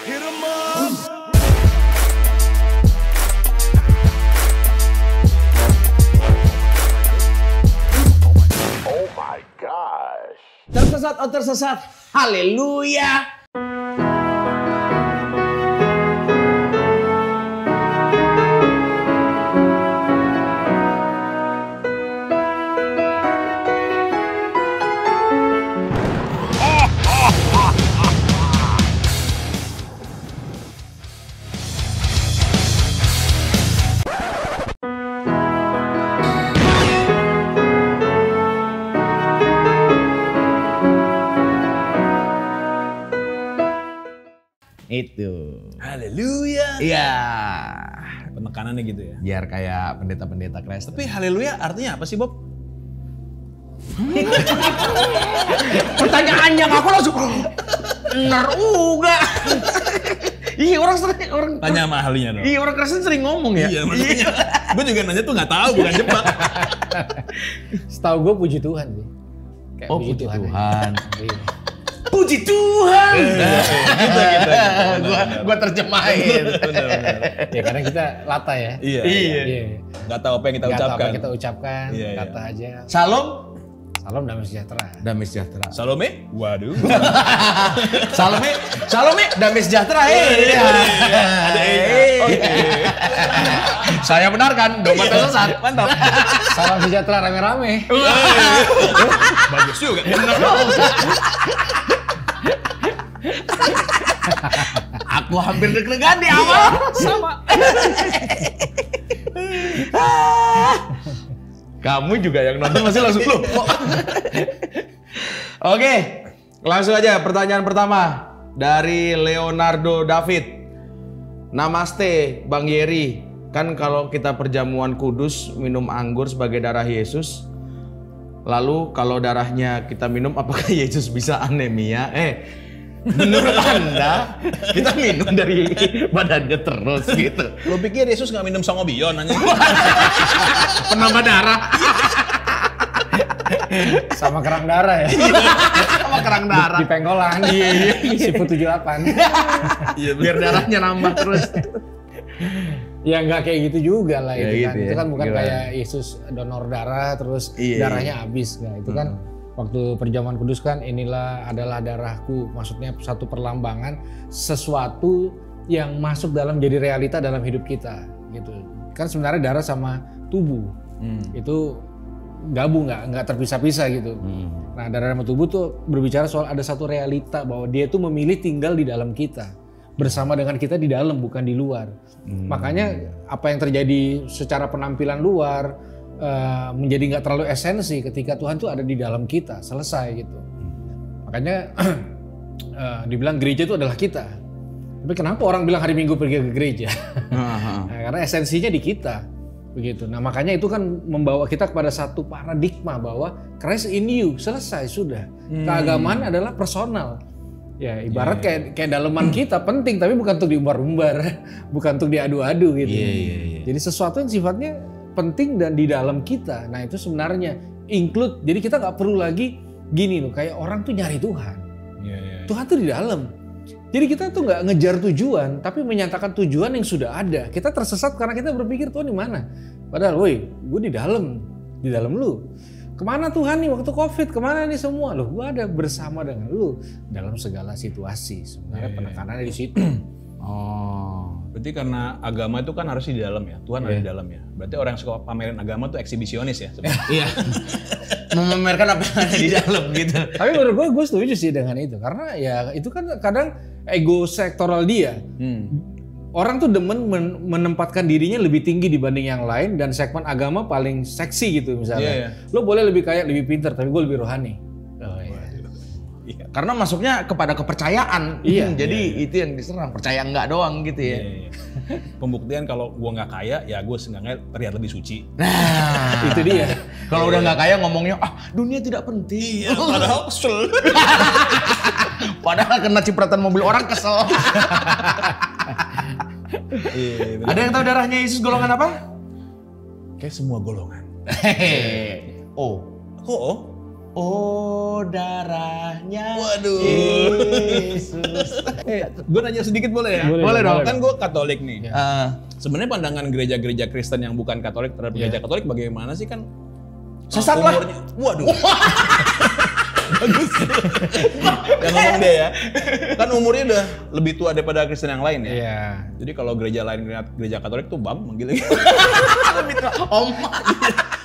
Hit 'em up. Oh my gosh. Tersesat, oh tersesat. Haleluya. Itu. Haleluya. Iya. Penekanannya gitu ya. Biar kayak pendeta-pendeta Kristen. Tapi haleluya artinya apa sih, Bob? Pertanyaan yang aku langsung bener uga. Iya orang Tanya sama ahlinya dong. Iya orang Kristen sering ngomong ya. Iya makanya. Gue juga nanya tuh nggak tahu, bukan jebak. Setahu gue puji Tuhan sih. Kayak Oh puji Tuhan. Iya. Puji Tuhan. Gitu. Gua terjemahin. Bener. Ya karena kita lata ya. Iya. Nggak tahu apa yang kita Nggak tahu apa ucapkan. yang kita ucapkan, Iya. kata aja. Salam. Salam damai sejahtera. Damai sejahtera. Salome? Waduh. Salome, damai sejahtera. Ada E-nya. Saya benarkan, domba tersesat. Mantap. Salam sejahtera rame-rame. Bagus juga. Bener. Aku hampir deg-degan di awal. Sama. Kamu juga yang nonton masih langsung loh. Oke, langsung aja pertanyaan pertama dari Leonardo David. Namaste Bang Yeri. Kan kalau kita perjamuan kudus minum anggur sebagai darah Yesus. Lalu kalau darahnya kita minum apakah Yesus bisa anemia? Menurut Anda kita minum dari badannya terus gitu. Lo pikir Yesus nggak minum sangobion aja? Penambah darah. Sama kerang darah ya. Sama kerang darah. Di pengkolan. Siput 78. Iya Biar darahnya nambah terus. Ya nggak kayak gitu juga lah Ya itu gitu kan. ya. Itu kan bukan Gimana? kayak Yesus donor darah terus Iya, darahnya habis. Nah, itu kan waktu perjamuan kudus kan inilah adalah darahku. Maksudnya satu perlambangan sesuatu yang masuk dalam jadi realita dalam hidup kita gitu. Kan sebenarnya darah sama tubuh itu gabung nggak terpisah-pisah gitu. Nah darah sama tubuh tuh berbicara soal ada satu realita bahwa dia tuh memilih tinggal di dalam kita. Bersama dengan kita di dalam bukan di luar. Makanya apa yang terjadi secara penampilan luar menjadi nggak terlalu esensi ketika Tuhan tuh ada di dalam kita, selesai gitu. Makanya dibilang gereja itu adalah kita. Tapi kenapa orang bilang hari Minggu pergi ke gereja? Nah, karena esensinya di kita. Begitu. Nah makanya itu kan membawa kita kepada satu paradigma bahwa Christ in you, selesai sudah. Keagamaan adalah personal. Ya ibarat kayak daleman kita penting tapi bukan untuk diumbar-umbar, bukan untuk diadu-adu gitu. Jadi sesuatu yang sifatnya penting dan di dalam kita. Nah itu sebenarnya include. Jadi kita nggak perlu lagi gini loh, kayak orang tuh nyari Tuhan. Tuhan tuh di dalam. Jadi kita tuh nggak ngejar tujuan, tapi menyatakan tujuan yang sudah ada. Kita tersesat karena kita berpikir Tuhan di mana. Padahal, woi, gue di dalam lu. Kemana Tuhan nih waktu COVID? Kemana nih semua? Loh, gue ada bersama dengan lu dalam segala situasi. Sebenarnya penekanannya di situ. Berarti karena agama itu kan harus di dalam ya, Tuhan ada di dalam ya. Berarti orang yang suka pamerin agama tuh eksibisionis ya sebenarnya. Iya. Memamerkan apa yang ada di dalam gitu. Tapi menurut gue setuju sih dengan itu. Karena ya itu kan kadang ego sektoral dia. Orang tuh demen menempatkan dirinya lebih tinggi dibanding yang lain dan segmen agama paling seksi gitu misalnya. Lo boleh lebih kaya, lebih pintar, tapi gue lebih rohani. Iya. Karena masuknya kepada kepercayaan. Iya. Jadi itu yang diserang, percaya enggak doang gitu ya. Pembuktian kalau gua nggak kaya, ya gue seenggaknya terlihat lebih suci. Nah, Itu dia. Kalau udah nggak kaya ngomongnya, dunia tidak penting. Padahal kesel. Padahal kena cipratan mobil orang kesel. Ada yang tahu darahnya Yesus golongan apa? Kayak semua golongan. Oh. Oh, Oh darahnya Waduh. Yesus. Gue nanya sedikit boleh ya? Boleh dong. Kan gue Katolik nih. Ah, Sebenarnya pandangan gereja-gereja Kristen yang bukan Katolik terhadap gereja Katolik bagaimana sih kan? Sesat lah. Waduh. Bagus. Yang ngomong dia ya. Kan umurnya udah lebih tua daripada Kristen yang lain ya. Iya. Jadi kalau gereja lain, gereja Katolik tuh bang manggilnya. Lebih tua. Om.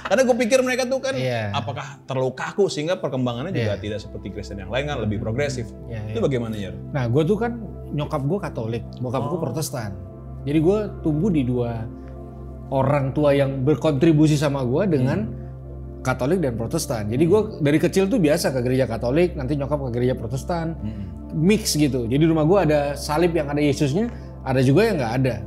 Karena gue pikir mereka tuh kan Iya. apakah terlalu kaku sehingga perkembangannya juga tidak seperti Kristen yang lain kan lebih progresif. Iya, Itu bagaimana ya? Nah, gue tuh kan nyokap gue Katolik, bokap gue Protestan. Jadi gue tumbuh di dua orang tua yang berkontribusi sama gue dengan Katolik dan Protestan. Jadi gue dari kecil tuh biasa ke gereja Katolik, nanti nyokap ke gereja Protestan, mix gitu. Jadi rumah gue ada salib yang ada Yesusnya, ada juga yang nggak ada.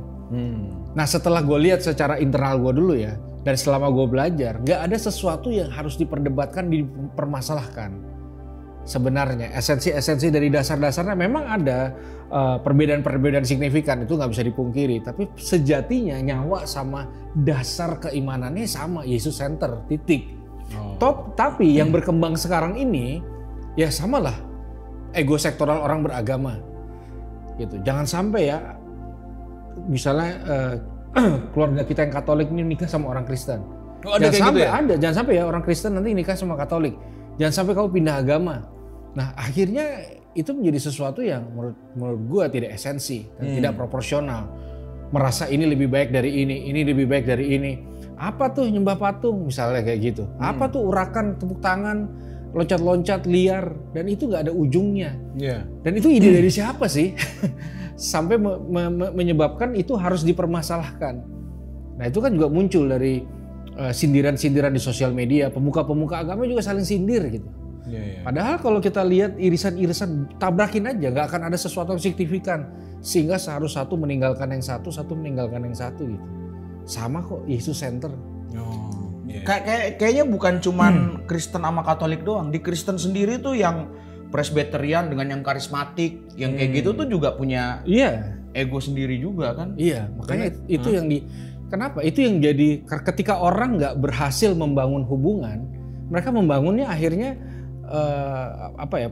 Nah, setelah gue lihat secara internal gue dulu ya, dan selama gue belajar, nggak ada sesuatu yang harus diperdebatkan, dipermasalahkan. Sebenarnya esensi-esensi dari dasar-dasarnya memang ada perbedaan-perbedaan signifikan, itu nggak bisa dipungkiri. Tapi sejatinya nyawa sama dasar keimanannya sama, Yesus center, titik. Tapi yang berkembang sekarang ini ya samalah ego sektoral orang beragama gitu. Jangan sampai ya misalnya keluarga kita yang Katolik ini nikah sama orang Kristen. Oh, ada kayak gitu ya? Jangan sampai ya orang Kristen nanti nikah sama Katolik. Jangan sampai kamu pindah agama. Nah, akhirnya itu menjadi sesuatu yang menurut gua tidak esensi dan tidak proporsional. Merasa ini lebih baik dari ini lebih baik dari ini. Apa tuh nyembah patung misalnya kayak gitu. Apa tuh urakan tepuk tangan, loncat-loncat liar dan itu nggak ada ujungnya. Iya. Dan itu ide dari siapa sih? Sampai menyebabkan itu harus dipermasalahkan. Nah, itu kan juga muncul dari sindiran-sindiran di sosial media, pemuka-pemuka agama juga saling sindir gitu. Iya. Padahal kalau kita lihat irisan-irisan tabrakin aja, nggak akan ada sesuatu yang signifikan sehingga harus satu meninggalkan yang satu meninggalkan yang satu gitu. Sama kok Yesus center. Oh, iya. Kayaknya bukan cuman Kristen sama Katolik doang. Di Kristen sendiri tuh yang Presbyterian dengan yang karismatik, yang kayak gitu tuh juga punya ego sendiri juga kan? Iya, makanya itu yang kenapa? Itu yang jadi ketika orang nggak berhasil membangun hubungan, mereka membangunnya akhirnya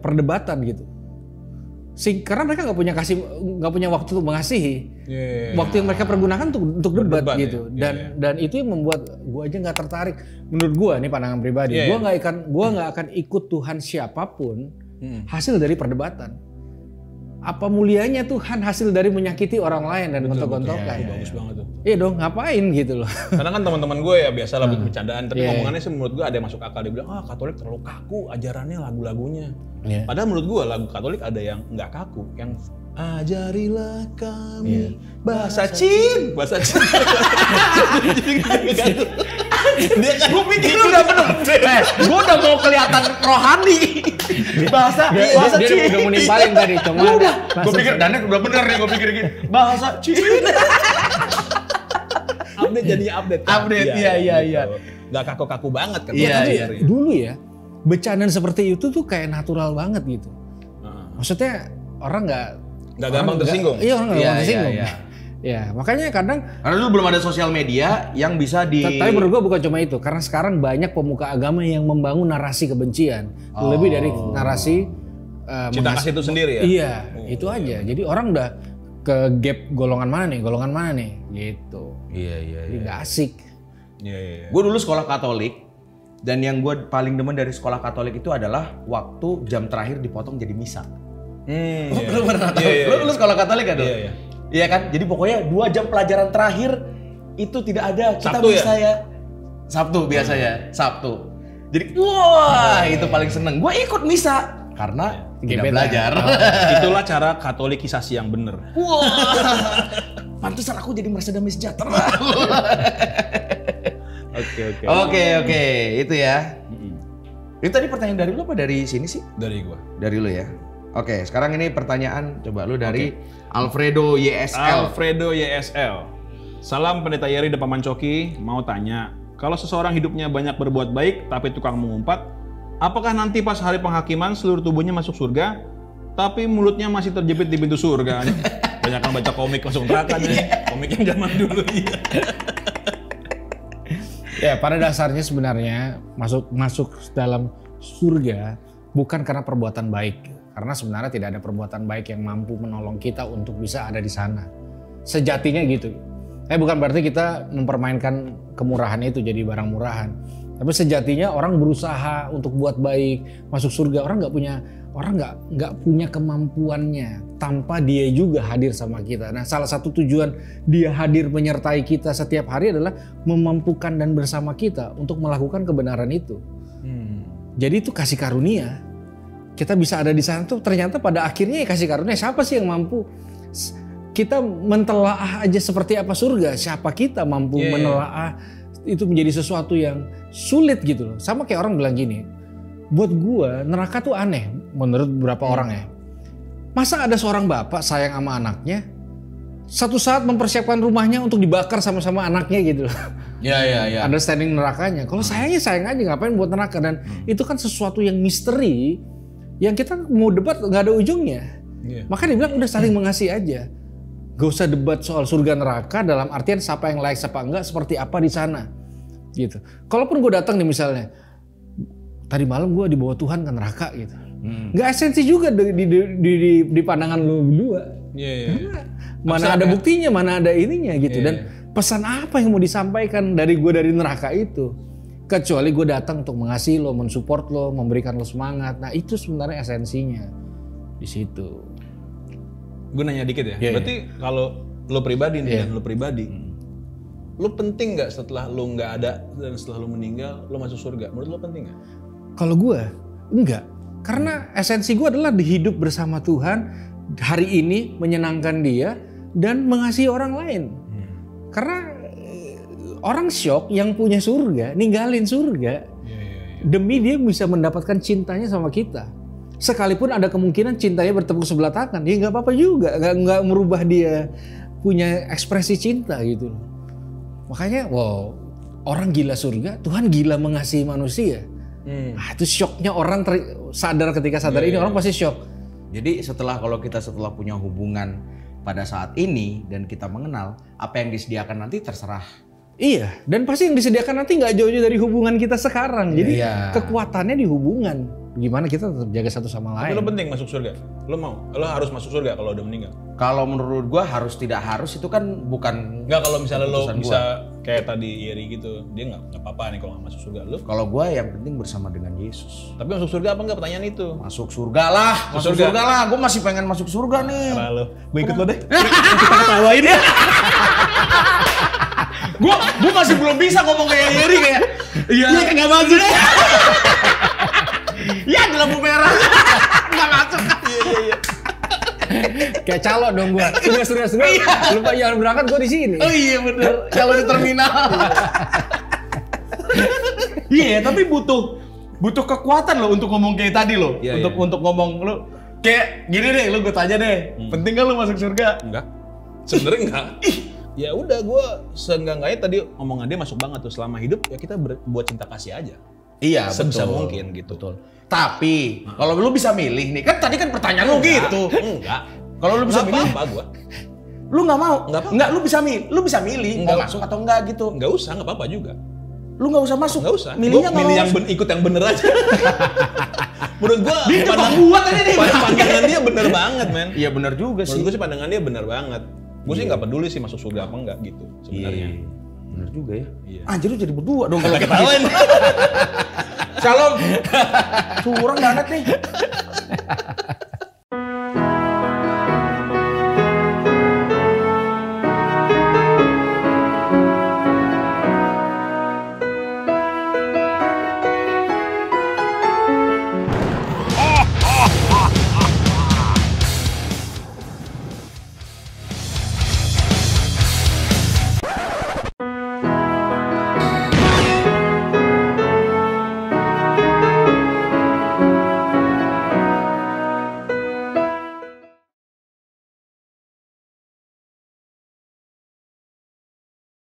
perdebatan gitu. Karena mereka nggak punya waktu untuk mengasihi. Waktu yang mereka pergunakan untuk debat gitu. Dan itu yang membuat gue aja nggak tertarik. Menurut gue nih pandangan pribadi, gue nggak akan ikut Tuhan siapapun hasil dari perdebatan. Apa mulianya Tuhan hasil dari menyakiti orang lain dan gontok-gontokan? Bagus banget tuh. Iya dong, ngapain gitu loh. Karena kan teman-teman gue ya biasa lah bercandaan, tapi ngomongannya sih menurut gue ada yang masuk akal. Dia bilang, Katolik terlalu kaku ajarannya, lagu-lagunya. Padahal menurut gue lagu Katolik ada yang nggak kaku, yang ajarilah kami bahasa Chin. Dia kan gue pikir udah bener. Gue udah mau kelihatan rohani. Bahasa Dia Cina. udah mau nimpalin tadi, cuma Gue pikir Danek udah bener nih, gue pikir gini. Bahasa Cina. Update jadinya update. Update, iya. Gak kaku-kaku banget kan. Iya. dulu ya bercandaan seperti itu tuh kayak natural banget gitu. Maksudnya orang nggak gampang tersinggung. Iya, orang nggak gampang tersinggung. Iya. Ya, makanya kadang Karena dulu belum ada sosial media yang bisa tapi menurut gua bukan cuma itu, karena sekarang banyak pemuka agama yang membangun narasi kebencian, lebih dari narasi cinta kasih itu sendiri ya. Iya, itu aja. Jadi orang udah ke gap golongan mana nih, gitu. Iya. Jadi nggak asik. Iya. Gue dulu sekolah Katolik dan yang gue paling demen dari sekolah Katolik itu adalah waktu jam terakhir dipotong jadi misa. Lu pernah tahu? Lu sekolah Katolik kan? Iya. Iya kan? Jadi pokoknya 2 jam pelajaran terakhir itu tidak ada. Kita Sabtu bisa ya? Sabtu biasanya, Sabtu. Jadi wah itu paling seneng. Gue ikut misa karena tidak belajar. Itulah cara katolikisasi yang bener. Wah, pantesan aku jadi merasa damai sejahtera. Oke, itu ya. Itu tadi pertanyaan dari lu apa dari sini sih? Dari gua. Dari lu ya. Oke, sekarang ini pertanyaan coba lu dari Alfredo YSL. Alfredo YSL. Salam Pendeta Yeri Depaman Coki, mau tanya, kalau seseorang hidupnya banyak berbuat baik tapi tukang mengumpat, apakah nanti pas hari penghakiman seluruh tubuhnya masuk surga, tapi mulutnya masih terjepit di pintu surga? Banyak kan baca komik langsung neraka nih, komik yang zaman dulu. Ya, pada dasarnya sebenarnya masuk dalam surga bukan karena perbuatan baik. Karena sebenarnya tidak ada perbuatan baik yang mampu menolong kita untuk bisa ada di sana. Sejatinya gitu. Bukan berarti kita mempermainkan kemurahan itu jadi barang murahan. Tapi sejatinya orang berusaha untuk buat baik, masuk surga. Orang nggak punya kemampuannya tanpa dia juga hadir sama kita. Nah, salah satu tujuan dia hadir menyertai kita setiap hari adalah memampukan dan bersama kita untuk melakukan kebenaran itu. Jadi itu kasih karunia. Kita bisa ada di sana tuh ternyata pada akhirnya kasih karunia. Siapa sih yang mampu? Kita mentelaah aja seperti apa surga. Siapa kita mampu menelaah itu menjadi sesuatu yang sulit gitu loh. Sama kayak orang bilang gini, buat gua neraka tuh aneh menurut beberapa orang ya. Masa ada seorang bapak sayang sama anaknya, satu saat mempersiapkan rumahnya untuk dibakar sama-sama anaknya gitu loh. Ya. Understanding nerakanya. Kalau sayangnya sayang aja, ngapain buat neraka. Dan itu kan sesuatu yang misteri yang kita mau debat nggak ada ujungnya. Makanya dia bilang udah saling mengasihi aja. Gak usah debat soal surga neraka dalam artian siapa yang layak siapa enggak, seperti apa di sana. Gitu. Kalaupun gue datang nih misalnya, tadi malam gue dibawa Tuhan ke neraka gitu. Nggak esensi juga di pandangan lo berdua. Mana ada buktinya, mana ada ininya gitu. Dan pesan apa yang mau disampaikan dari gue dari neraka itu? Kecuali gue datang untuk mengasihi lo, mensupport lo, memberikan lo semangat. Nah itu sebenarnya esensinya di situ. Gue nanya dikit ya. Berarti kalau lo pribadi nih dan lo pribadi, lo penting nggak setelah lo nggak ada dan setelah lo meninggal lo masuk surga? Menurut lo penting nggak? Kalau gue enggak. Karena esensi gue adalah hidup bersama Tuhan hari ini, menyenangkan Dia dan mengasihi orang lain. Karena orang syok yang punya surga, ninggalin surga demi dia bisa mendapatkan cintanya sama kita. Sekalipun ada kemungkinan cintanya bertepuk sebelah tangan, ya nggak apa-apa juga, nggak merubah dia punya ekspresi cinta gitu. Makanya, wow, orang gila surga, Tuhan gila mengasihi manusia. Itu syoknya orang sadar ketika sadar ini orang pasti syok. Jadi setelah punya hubungan pada saat ini dan kita mengenal apa yang disediakan nanti terserah. Iya, dan pasti yang disediakan nanti nggak jauh-jauh dari hubungan kita sekarang. Jadi kekuatannya di hubungan. Gimana kita tetap jaga satu sama lain. Tapi lo penting masuk surga? Lo mau? Lo harus masuk surga kalau udah meninggal? Kalau menurut gua harus tidak harus itu kan bukan. Nggak, kalau misalnya lo bisa kayak tadi Yeri gitu, dia nggak apa-apa nih kalau nggak masuk surga. Lo? Kalau gua yang penting bersama dengan Yesus. Tapi masuk surga apa enggak, pertanyaan itu? Masuk surga lah, masuk surga lah. Gua masih pengen masuk surga nih. Karena lo, gue ikut lo deh. Kita ketawain ya. Gua masih belum bisa ngomong kayak Yeri kayak. Iya, nggak masuk. Ya di lampu merah. Nggak masuk. Iya. Kayak calon dong gua. Sudah. Lupa jangan berangkat gua di sini. Oh iya bener. Kalau di terminal. Iya, tapi butuh kekuatan lo untuk ngomong kayak tadi lo. Untuk ngomong lo kayak gini deh, lo gue tanya deh. Penting gak lo masuk surga? Enggak. Sebenarnya enggak. Ya udah, gue seenggak-enggaknya tadi omongan dia masuk banget tuh. Selama hidup ya kita buat cinta kasih aja. Iya, sebisa mungkin gitu. Betul. Tapi kalau lu bisa milih nih, kan tadi kan pertanyaan lu gitu. Enggak. Kalau lu bisa milih apa gua? Lu nggak mau? Enggak, lu bisa milih mau masuk atau enggak gitu. Enggak usah, enggak apa-apa juga. Lu nggak usah masuk. Enggak usah. Milihnya milih yang ikut yang bener aja. Menurut gua pandangan dia bener banget, men. Iya bener juga sih. Menurut gua sih pandangan dia bener banget. Gua sih nggak peduli sih masuk surga apa enggak gitu sebenarnya. Bener juga ya. Iya. Anjir lu jadi berdua dong kalau ketawain. Shalom. Curang banget nih.